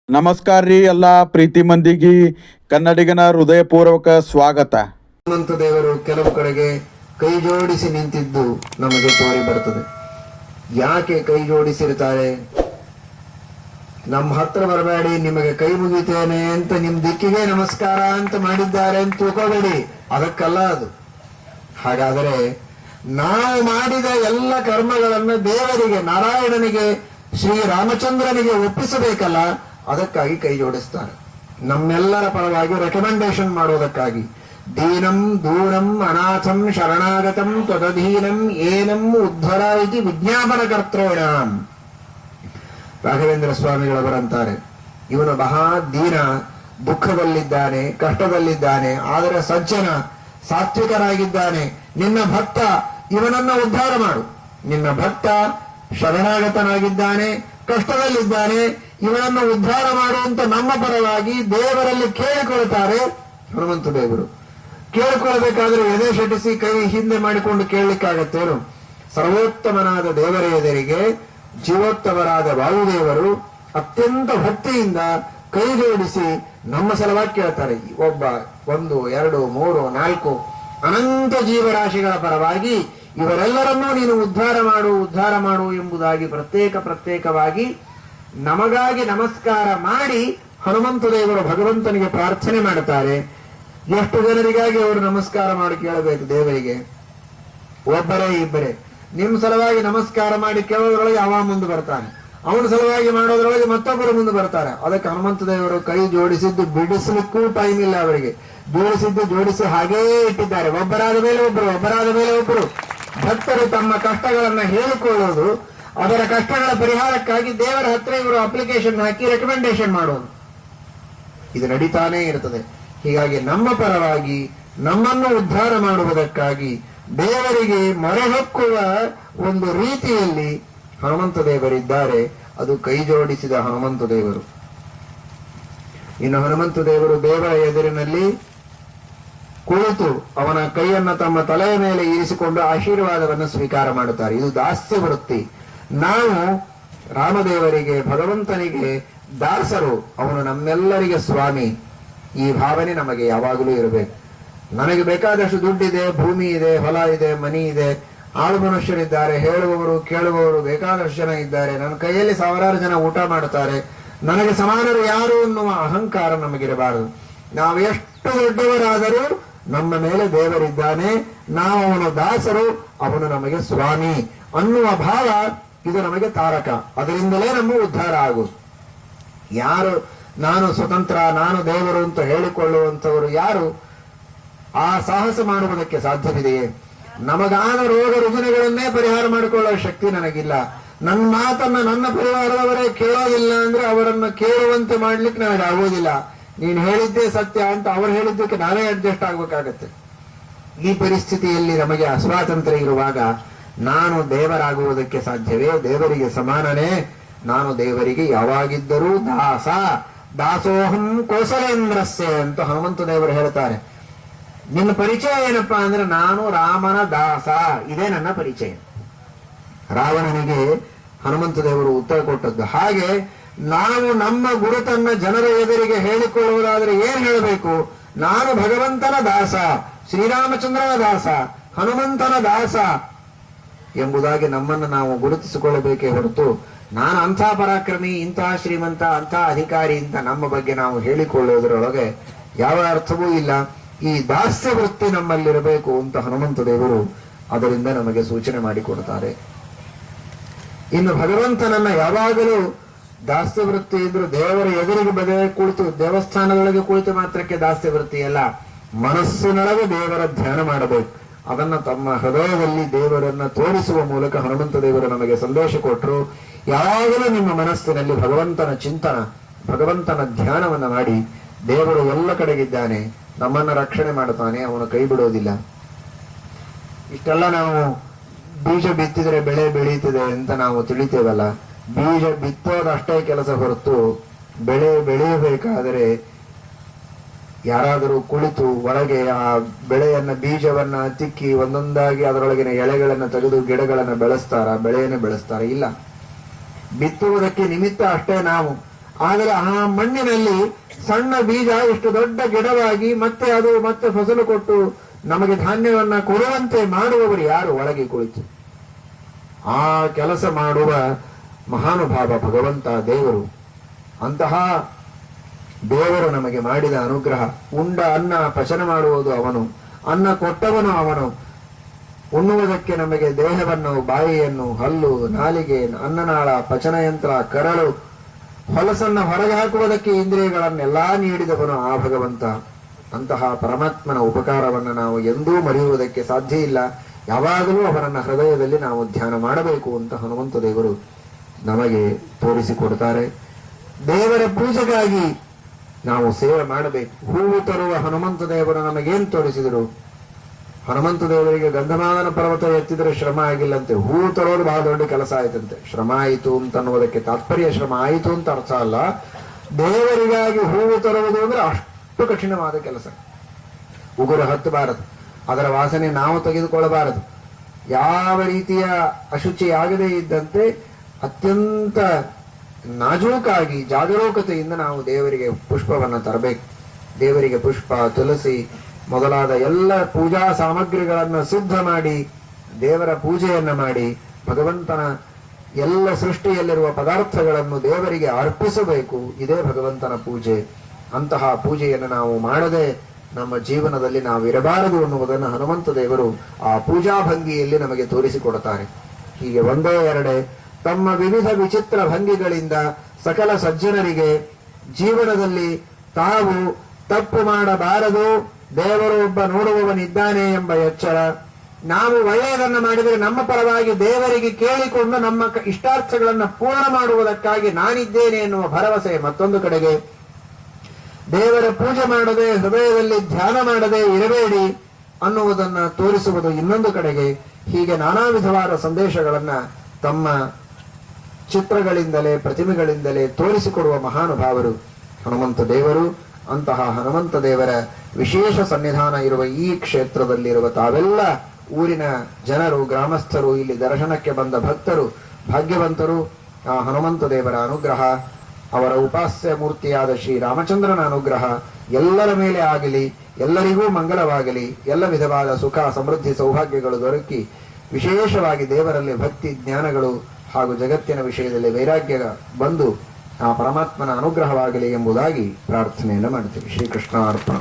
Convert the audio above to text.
ನಮಸ್ಕಾರ ರೀ ಎಲ್ಲ ಪ್ರೀತಿ ಮಂದಿಗೆ ಕನ್ನಡಿಗನ ಹೃದಯಪೂರ್ವಕ ಸ್ವಾಗತ. ಹನುಮಂತ ದೇವರು ಕೆಲವು ಕಡೆಗೆ ಕೈ ಜೋಡಿಸಿ ನಿಂತಿದ್ದು ನಮಗೆ ತೋರಿ ಬರ್ತದೆ. ಯಾಕೆ ಕೈ ಜೋಡಿಸಿರ್ತಾರೆ? ನಮ್ಮ ಹತ್ರ ಬರಬೇಡಿ, ನಿಮಗೆ ಕೈ ಮುಗಿತೇನೆ ಅಂತ ನಿಮ್ ದಿಕ್ಕಿಗೆ ನಮಸ್ಕಾರ ಅಂತ ಮಾಡಿದ್ದಾರೆ ಅಂತ ತಿಳ್ಕೋಬೇಡಿ, ಅದಕ್ಕಲ್ಲ ಅದು. ಹಾಗಾದರೆ ನಾವು ಮಾಡಿದ ಎಲ್ಲ ಕರ್ಮಗಳನ್ನು ದೇವರಿಗೆ, ನಾರಾಯಣನಿಗೆ, ಶ್ರೀರಾಮಚಂದ್ರನಿಗೆ ಒಪ್ಪಿಸಬೇಕಲ್ಲ, ಅದಕ್ಕಾಗಿ ಕೈ ಜೋಡಿಸ್ತಾರೆ. ನಮ್ಮೆಲ್ಲರ ಪರವಾಗಿ ರೆಕಮೆಂಡೇಶನ್ ಮಾಡೋದಕ್ಕಾಗಿ. ದೀನಂ ದೂರಂ ಅನಾಥಂ ಶರಣಾಗತಂ ತ್ವದಧೀನಂ ಏನಂ ಉದ್ಧರ ಇತಿ ವಿಜ್ಞಾಪನ ಕರ್ತೃಣಾಂ. ರಾಘವೇಂದ್ರ ಸ್ವಾಮಿಗಳವರಂತಾರೆ, ಇವನು ಮಹಾ ದೀನ, ದುಃಖದಲ್ಲಿದ್ದಾನೆ, ಕಷ್ಟದಲ್ಲಿದ್ದಾನೆ, ಆದರೆ ಸಜ್ಜನ, ಸಾತ್ವಿಕನಾಗಿದ್ದಾನೆ. ನಿನ್ನ ಭಕ್ತ, ಇವನನ್ನ ಉದ್ಧಾರ ಮಾಡು. ನಿನ್ನ ಭಕ್ತ ಶರಣಾಗತನಾಗಿದ್ದಾನೆ, ಕಷ್ಟದಲ್ಲಿದ್ದಾನೆ, ಇವನನ್ನು ಉದ್ಧಾರ ಮಾಡುವಂತ ನಮ್ಮ ಪರವಾಗಿ ದೇವರಲ್ಲಿ ಕೇಳಿಕೊಳ್ತಾರೆ ಹನುಮಂತ ದೇವರು. ಕೇಳಿಕೊಳ್ಳಬೇಕಾದ್ರೆ ಎದೆ ಶಟಿಸಿ ಕೈ ಹಿಂದೆ ಮಾಡಿಕೊಂಡು ಕೇಳಲಿಕ್ಕಾಗತ್ತೇನು? ಸರ್ವೋತ್ತಮನಾದ ದೇವರ ಎದುರಿಗೆ ಜೀವೋತ್ತಮರಾದ ವಾಯುದೇವರು ಅತ್ಯಂತ ಭಕ್ತಿಯಿಂದ ಕೈ ಜೋಡಿಸಿ ನಮ್ಮ ಸಲುವಾಗಿ ಕೇಳ್ತಾರೆ. ಒಬ್ಬ, 1, 2, 3, 4 ಅನಂತ ಜೀವರಾಶಿಗಳ ಪರವಾಗಿ ಇವರೆಲ್ಲರನ್ನೂ ನೀನು ಉದ್ಧಾರ ಮಾಡು ಎಂಬುದಾಗಿ ಪ್ರತ್ಯೇಕವಾಗಿ ನಮಗಾಗಿ ನಮಸ್ಕಾರ ಮಾಡಿ ಹನುಮಂತ ದೇವರು ಭಗವಂತನಿಗೆ ಪ್ರಾರ್ಥನೆ ಮಾಡುತ್ತಾರೆ. ಎಷ್ಟು ಜನರಿಗಾಗಿ ಅವರು ನಮಸ್ಕಾರ ಮಾಡಿ ಕೇಳಬೇಕು ದೇವರಿಗೆ? ಒಬ್ಬರೇ ಇಬ್ಬರೇ. ನಿಮ್ ಸಲುವಾಗಿ ನಮಸ್ಕಾರ ಮಾಡಿ ಕೇಳೋದ್ರೊಳಗೆ ಅವ ಮುಂದೆ ಬರ್ತಾನೆ, ಅವನ ಸಲುವಾಗಿ ಮಾಡೋದ್ರೊಳಗೆ ಮತ್ತೊಬ್ಬರು ಮುಂದೆ ಬರ್ತಾರೆ. ಅದಕ್ಕೆ ಹನುಮಂತ ದೇವರು ಕೈ ಜೋಡಿಸಿದ್ದು ಬಿಡಿಸ್ಲಿಕ್ಕೂ ಟೈಮ್ ಇಲ್ಲ ಅವರಿಗೆ. ಜೋಡಿಸಿ ಹಾಗೇ ಇಟ್ಟಿದ್ದಾರೆ. ಒಬ್ಬರಾದ ಮೇಲೆ ಒಬ್ಬರು ಭಕ್ತರು ತಮ್ಮ ಕಷ್ಟಗಳನ್ನ ಹೇಳಿಕೊಳ್ಳೋದು, ಅದರ ಕಷ್ಟಗಳ ಪರಿಹಾರಕ್ಕಾಗಿ ದೇವರ ಹತ್ರ ಇವರು ಅಪ್ಲಿಕೇಶನ್ ಹಾಕಿ ರೆಕಮೆಂಡೇಶನ್ ಮಾಡೋದು, ಇದು ನಡೀತಾನೇ ಇರ್ತದೆ. ಹೀಗಾಗಿ ನಮ್ಮ ಪರವಾಗಿ ನಮ್ಮನ್ನು ಉದ್ಧಾರ ಮಾಡುವುದಕ್ಕಾಗಿ ದೇವರಿಗೆ ಮೊರೆಹೊಕ್ಕುವ ಒಂದು ರೀತಿಯಲ್ಲಿ ಹನುಮಂತ ದೇವರಿದ್ದಾರೆ. ಅದು ಕೈ ಜೋಡಿಸಿದ ಹನುಮಂತ ದೇವರು. ಇನ್ನು ಹನುಮಂತ ದೇವರು ದೇವರ ಎದುರಿನಲ್ಲಿ ಕುಳಿತು ಅವನ ಕೈಯನ್ನ ತಮ್ಮ ತಲೆಯ ಮೇಲೆ ಇರಿಸಿಕೊಂಡು ಆಶೀರ್ವಾದವನ್ನು ಸ್ವೀಕಾರ ಮಾಡುತ್ತಾರೆ. ಇದು ದಾಸ್ಯ ವೃತ್ತಿ. ನಾವು ರಾಮದೇವರಿಗೆ, ಭಗವಂತನಿಗೆ ದಾಸರು, ಅವನು ನಮ್ಮೆಲ್ಲರಿಗೆ ಸ್ವಾಮಿ. ಈ ಭಾವನೆ ನಮಗೆ ಯಾವಾಗಲೂ ಇರಬೇಕು. ನನಗೆ ಬೇಕಾದಷ್ಟು ದುಡ್ಡಿದೆ, ಭೂಮಿ ಇದೆ, ಹೊಲ ಇದೆ, ಮನಿ ಇದೆ, ಆಳು ಮನುಷ್ಯರಿದ್ದಾರೆ, ಹೇಳುವವರು ಕೇಳುವವರು ಬೇಕಾದಷ್ಟು ಜನ ಇದ್ದಾರೆ, ನನ್ನ ಕೈಯಲ್ಲಿ ಸಾವಿರಾರು ಜನ ಊಟ ಮಾಡುತ್ತಾರೆ, ನನಗೆ ಸಮಾನರು ಯಾರು ಅನ್ನುವ ಅಹಂಕಾರ ನಮಗಿರಬಾರದು. ನಾವು ಎಷ್ಟು ದೊಡ್ಡವರಾದರೂ ನಮ್ಮ ಮೇಲೆ ದೇವರಿದ್ದಾನೆ, ನಾವು ಅವನ ದಾಸರು, ಅವನು ನಮಗೆ ಸ್ವಾಮಿ ಅನ್ನುವ ಭಾವ ಇದು ನಮಗೆ ತಾರಕ. ಅದರಿಂದಲೇ ನಮ್ಮ ಉದ್ಧಾರ ಆಗುವುದು. ಯಾರು ನಾನು ಸ್ವತಂತ್ರ, ನಾನು ದೇವರು ಅಂತ ಹೇಳಿಕೊಳ್ಳುವಂಥವರು ಯಾರು ಆ ಸಾಹಸ ಮಾಡುವುದಕ್ಕೆ ಸಾಧ್ಯವಿದೆಯೇ? ನಮಗಾದ ರೋಗ ರುಜಿನಗಳನ್ನೇ ಪರಿಹಾರ ಮಾಡಿಕೊಳ್ಳುವ ಶಕ್ತಿ ನನಗಿಲ್ಲ. ನನ್ನ ಮಾತನ್ನ ನನ್ನ ಪರಿವಾರದವರೇ ಕೇಳೋದಿಲ್ಲ ಅಂದ್ರೆ ಅವರನ್ನು ಕೇಳುವಂತೆ ಮಾಡ್ಲಿಕ್ಕೆ ನನಗೆ ಆಗೋದಿಲ್ಲ. ನೀನು ಹೇಳಿದ್ದೇ ಸತ್ಯ ಅಂತ ಅವರು ಹೇಳಿದ್ದಕ್ಕೆ ನಾವೇ ಅಡ್ಜಸ್ಟ್ ಆಗ್ಬೇಕಾಗತ್ತೆ. ಈ ಪರಿಸ್ಥಿತಿಯಲ್ಲಿ ನಮಗೆ ಅಸ್ವಾತಂತ್ರ್ಯ ಇರುವಾಗ ನಾನು ದೇವರಾಗುವುದಕ್ಕೆ ಸಾಧ್ಯವೇ? ದೇವರಿಗೆ ಸಮಾನನೇ. ನಾನು ದೇವರಿಗೆ ಯಾವಾಗಿದ್ದರೂ ದಾಸ. ದಾಸೋಹಂ ಕೋಸಲೇಂದ್ರಸ್ಯ ಅಂತ ಹನುಮಂತ ದೇವರು ಹೇಳ್ತಾರೆ. ನಿನ್ನ ಪರಿಚಯ ಏನಪ್ಪಾ ಅಂದ್ರೆ ನಾನು ರಾಮನ ದಾಸ, ಇದೇ ನನ್ನ ಪರಿಚಯ. ರಾವಣನಿಗೆ ಹನುಮಂತ ದೇವರು ಉತ್ತರ ಕೊಟ್ಟದ್ದು. ಹಾಗೆ ನಾವು ನಮ್ಮ ಗುರುತನ್ನ ಜನರ ಎದುರಿಗೆ ಹೇಳಿಕೊಳ್ಳುವುದಾದ್ರೆ ಏನ್ ಹೇಳಬೇಕು? ನಾನು ಭಗವಂತನ ದಾಸ, ಶ್ರೀರಾಮಚಂದ್ರನ ದಾಸ, ಹನುಮಂತನ ದಾಸ ಎಂಬುದಾಗಿ ನಮ್ಮನ್ನು ನಾವು ಗುರುತಿಸಿಕೊಳ್ಳಬೇಕೇ ಹೊರತು ನಾನು ಅಂಥ ಪರಾಕ್ರಮಿ, ಇಂತಹ ಶ್ರೀಮಂತ, ಅಂಥ ಅಧಿಕಾರಿ ಅಂತ ನಮ್ಮ ಬಗ್ಗೆ ನಾವು ಹೇಳಿಕೊಳ್ಳುವುದರೊಳಗೆ ಯಾವ ಅರ್ಥವೂ ಇಲ್ಲ. ಈ ದಾಸ್ಯ ವೃತ್ತಿ ನಮ್ಮಲ್ಲಿರಬೇಕು ಅಂತ ಹನುಮಂತ ದೇವರು ಅದರಿಂದ ನಮಗೆ ಸೂಚನೆ ಮಾಡಿಕೊಡ್ತಾರೆ. ಇನ್ನು ಭಗವಂತನನ್ನ ಯಾವಾಗಲೂ ದಾಸ್ಯ ವೃತ್ತಿ ಇದ್ರು ದೇವರ ಎದುರಿಗೆ ಬದೇ ಕುಳಿತು, ದೇವಸ್ಥಾನದೊಳಗೆ ಕುಳಿತು ಮಾತ್ರಕ್ಕೆ ದಾಸ್ಯ ವೃತ್ತಿ ಅಲ್ಲ, ಮನಸ್ಸಿನೊಳಗೆ ದೇವರ ಧ್ಯಾನ ಮಾಡಬೇಕು. ಅದನ್ನ ತಮ್ಮ ಹೃದಯದಲ್ಲಿ ದೇವರನ್ನ ತೋರಿಸುವ ಮೂಲಕ ಹನುಮಂತ ದೇವರು ನಮಗೆ ಸಂದೇಶ ಕೊಟ್ಟರು. ಯಾವಾಗಲೂ ನಿಮ್ಮ ಮನಸ್ಸಿನಲ್ಲಿ ಭಗವಂತನ ಚಿಂತನ, ಭಗವಂತನ ಧ್ಯಾನವನ್ನ ಮಾಡಿ, ದೇವರು ಎಲ್ಲ ಕಡೆಗಿದ್ದಾನೆ, ನಮ್ಮನ್ನ ರಕ್ಷಣೆ ಮಾಡುತ್ತಾನೆ, ಅವನು ಕೈ ಬಿಡೋದಿಲ್ಲ. ಇಷ್ಟೆಲ್ಲ ನಾವು ಬೀಜ ಬಿತ್ತಿದರೆ ಬೆಳೆ ಬೆಳೀತಿದೆ ಅಂತ ನಾವು ತಿಳಿತೇವಲ್ಲ, ಬೀಜ ಬಿತ್ತೋದಷ್ಟೇ ಕೆಲಸ ಹೊರತು ಬೆಳೆ ಬೆಳೆಯಬೇಕಾದರೆ ಯಾರಾದರೂ ಕುಳಿತು ಒಳಗೆ ಆ ಬೆಳೆಯನ್ನ, ಬೀಜವನ್ನ ತಿಕ್ಕಿ ಒಂದೊಂದಾಗಿ ಅದರೊಳಗಿನ ಎಳೆಗಳನ್ನು ತೆಗೆದು ಗಿಡಗಳನ್ನು ಬೆಳೆಸ್ತಾರ, ಬೆಳೆಯನ್ನು ಬೆಳೆಸ್ತಾರ? ಇಲ್ಲ. ಬಿತ್ತುವುದಕ್ಕೆ ನಿಮಿತ್ತ ಅಷ್ಟೇ ನಾವು. ಆದರೆ ಆ ಮಣ್ಣಿನಲ್ಲಿ ಸಣ್ಣ ಬೀಜ ಇಷ್ಟು ದೊಡ್ಡ ಗಿಡವಾಗಿ ಮತ್ತೆ ಅದು ಮತ್ತೆ ಫಸಲು ಕೊಟ್ಟು ನಮಗೆ ಧಾನ್ಯವನ್ನ ಕೊಡುವಂತೆ ಮಾಡುವವರು ಯಾರು? ಒಳಗೆ ಕುಳಿತು ಆ ಕೆಲಸ ಮಾಡುವ ಮಹಾನುಭಾವ ಭಗವಂತ ದೇವರು. ಅಂತಹ ದೇವರು ನಮಗೆ ಮಾಡಿದ ಅನುಗ್ರಹ. ಉಂಡ ಅನ್ನ ಪಚನ ಮಾಡುವುದು ಅವನು, ಅನ್ನ ಕೊಟ್ಟವನು ಅವನು. ಉಣ್ಣುವುದಕ್ಕೆ ನಮಗೆ ದೇಹವನ್ನು, ಬಾಯಿಯನ್ನು, ಹಲ್ಲು, ನಾಲಿಗೆ, ಅನ್ನನಾಳ, ಪಚನಯಂತ್ರ, ಕರಳು, ಹೊಲಸನ್ನ ಹೊರಗೆ ಹಾಕುವುದಕ್ಕೆ ಇಂದ್ರಿಯಗಳನ್ನೆಲ್ಲಾ ನೀಡಿದವನು ಆ ಭಗವಂತ. ಅಂತಹ ಪರಮಾತ್ಮನ ಉಪಕಾರವನ್ನು ನಾವು ಎಂದೂ ಮರೆಯುವುದಕ್ಕೆ ಸಾಧ್ಯ ಇಲ್ಲ. ಯಾವಾಗಲೂ ಅವರನ್ನ ಹೃದಯದಲ್ಲಿ ನಾವು ಧ್ಯಾನ ಮಾಡಬೇಕು ಅಂತ ಹನುಮಂತ ದೇವರು ನಮಗೆ ತೋರಿಸಿಕೊಡ್ತಾರೆ. ದೇವರ ಪೂಜೆಗಾಗಿ ನಾವು ಸೇವೆ ಮಾಡಬೇಕು. ಹೂವು ತರುವ ಹನುಮಂತ ದೇವರು ನಮಗೇನ್ ತೋರಿಸಿದರು? ಹನುಮಂತ ದೇವರಿಗೆ ಗಂಧಮಾದನ ಪರ್ವತ ಎತ್ತಿದರೆ ಶ್ರಮ ಆಗಿಲ್ಲಂತೆ, ಹೂವು ತರೋದು ಬಹಳ ದೊಡ್ಡ ಕೆಲಸ ಆಯ್ತಂತೆ. ಶ್ರಮ ಆಯಿತು ಅಂತ ಅನ್ನೋದಕ್ಕೆ ತಾತ್ಪರ್ಯ ಶ್ರಮ ಆಯಿತು ಅಂತ ಅರ್ಥ ಅಲ್ಲ. ದೇವರಿಗಾಗಿ ಹೂವು ತರುವುದು ಅಂದ್ರೆ ಅಷ್ಟು ಕಠಿಣವಾದ ಕೆಲಸ. ಉಗುರು ಹತ್ತಬಾರದು, ಅದರ ವಾಸನೆ ನಾವು ತೆಗೆದುಕೊಳ್ಳಬಾರದು. ಯಾವ ರೀತಿಯ ಅಶುಚಿ ಆಗದೇ ಇದ್ದಂತೆ ಅತ್ಯಂತ ನಾಜೂಕಾಗಿ ಜಾಗರೂಕತೆಯಿಂದ ನಾವು ದೇವರಿಗೆ ಪುಷ್ಪವನ್ನು ತರಬೇಕು. ದೇವರಿಗೆ ಪುಷ್ಪ, ತುಳಸಿ ಮೊದಲಾದ ಎಲ್ಲ ಪೂಜಾ ಸಾಮಗ್ರಿಗಳನ್ನು ಸಿದ್ಧ ಮಾಡಿ ದೇವರ ಪೂಜೆಯನ್ನ ಮಾಡಿ ಭಗವಂತನ ಎಲ್ಲ ಸೃಷ್ಟಿಯಲ್ಲಿರುವ ಪದಾರ್ಥಗಳನ್ನು ದೇವರಿಗೆ ಅರ್ಪಿಸಬೇಕು. ಇದೇ ಭಗವಂತನ ಪೂಜೆ. ಅಂತಹ ಪೂಜೆಯನ್ನು ನಾವು ಮಾಡದೆ ನಮ್ಮ ಜೀವನದಲ್ಲಿ ನಾವು ಇರಬಾರದು ಅನ್ನುವುದನ್ನು ಹನುಮಂತ ದೇವರು ಆ ಪೂಜಾ ಭಂಗಿಯಲ್ಲಿ ನಮಗೆ ತೋರಿಸಿಕೊಡುತ್ತಾರೆ. ಹೀಗೆ ಒಂದೇ ಎರಡೇ ತಮ್ಮ ವಿವಿಧ ವಿಚಿತ್ರ ಭಂಗಿಗಳಿಂದ ಸಕಲ ಸಜ್ಜನರಿಗೆ ಜೀವನದಲ್ಲಿ ತಾವು ತಪ್ಪು ಮಾಡಬಾರದು, ದೇವರು ಒಬ್ಬ ನೋಡುವವನಿದ್ದಾನೆ ಎಂಬ ಎಚ್ಚರ, ನಾವು ಒಳ್ಳೆಯದನ್ನು ಮಾಡಿದರೆ ನಮ್ಮ ಪರವಾಗಿ ದೇವರಿಗೆ ಕೇಳಿಕೊಂಡು ನಮ್ಮ ಇಷ್ಟಾರ್ಥಗಳನ್ನು ಪೂರ್ಣ ಮಾಡುವುದಕ್ಕಾಗಿ ನಾನಿದ್ದೇನೆ ಎನ್ನುವ ಭರವಸೆ ಮತ್ತೊಂದು ಕಡೆಗೆ, ದೇವರ ಪೂಜೆ ಮಾಡದೆ ಹೃದಯದಲ್ಲಿ ಧ್ಯಾನ ಮಾಡದೆ ಇರಬೇಡಿ ಅನ್ನುವುದನ್ನ ತೋರಿಸುವುದು ಇನ್ನೊಂದು ಕಡೆಗೆ. ಹೀಗೆ ನಾನಾ ವಿಧವಾದ ಸಂದೇಶಗಳನ್ನ ತಮ್ಮ ಚಿತ್ರಗಳಿಂದಲೇ ಪ್ರತಿಮೆಗಳಿಂದಲೇ ತೋರಿಸಿಕೊಡುವ ಮಹಾನುಭಾವರು ಹನುಮಂತ ದೇವರು. ಅಂತಹ ಹನುಮಂತ ದೇವರ ವಿಶೇಷ ಸನ್ನಿಧಾನ ಇರುವ ಈ ಕ್ಷೇತ್ರದಲ್ಲಿರುವ ತಾವೆಲ್ಲ ಊರಿನ ಜನರು, ಗ್ರಾಮಸ್ಥರು, ಇಲ್ಲಿ ದರ್ಶನಕ್ಕೆ ಬಂದ ಭಕ್ತರು ಭಾಗ್ಯವಂತರು. ಆ ಹನುಮಂತ ದೇವರ ಅನುಗ್ರಹ, ಅವರ ಉಪಾಸ್ಯ ಮೂರ್ತಿಯಾದ ಶ್ರೀ ರಾಮಚಂದ್ರನ ಅನುಗ್ರಹ ಎಲ್ಲರ ಮೇಲೆ ಆಗಲಿ, ಎಲ್ಲರಿಗೂ ಮಂಗಲವಾಗಲಿ, ಎಲ್ಲ ವಿಧವಾದ ಸುಖ, ಸಮೃದ್ಧಿ, ಸೌಭಾಗ್ಯಗಳು ದೊರಕಿ ವಿಶೇಷವಾಗಿ ದೇವರಲ್ಲಿ ಭಕ್ತಿ, ಜ್ಞಾನಗಳು ಹಾಗೂ ಜಗತ್ತಿನ ವಿಷಯದಲ್ಲಿ ವೈರಾಗ್ಯ ಬಂದು ಆ ಪರಮಾತ್ಮನ ಅನುಗ್ರಹವಾಗಲಿ ಎಂಬುದಾಗಿ ಪ್ರಾರ್ಥನೆಯನ್ನು ಮಾಡ್ತೀವಿ. ಶ್ರೀಕೃಷ್ಣ ಅರ್ಪಣ.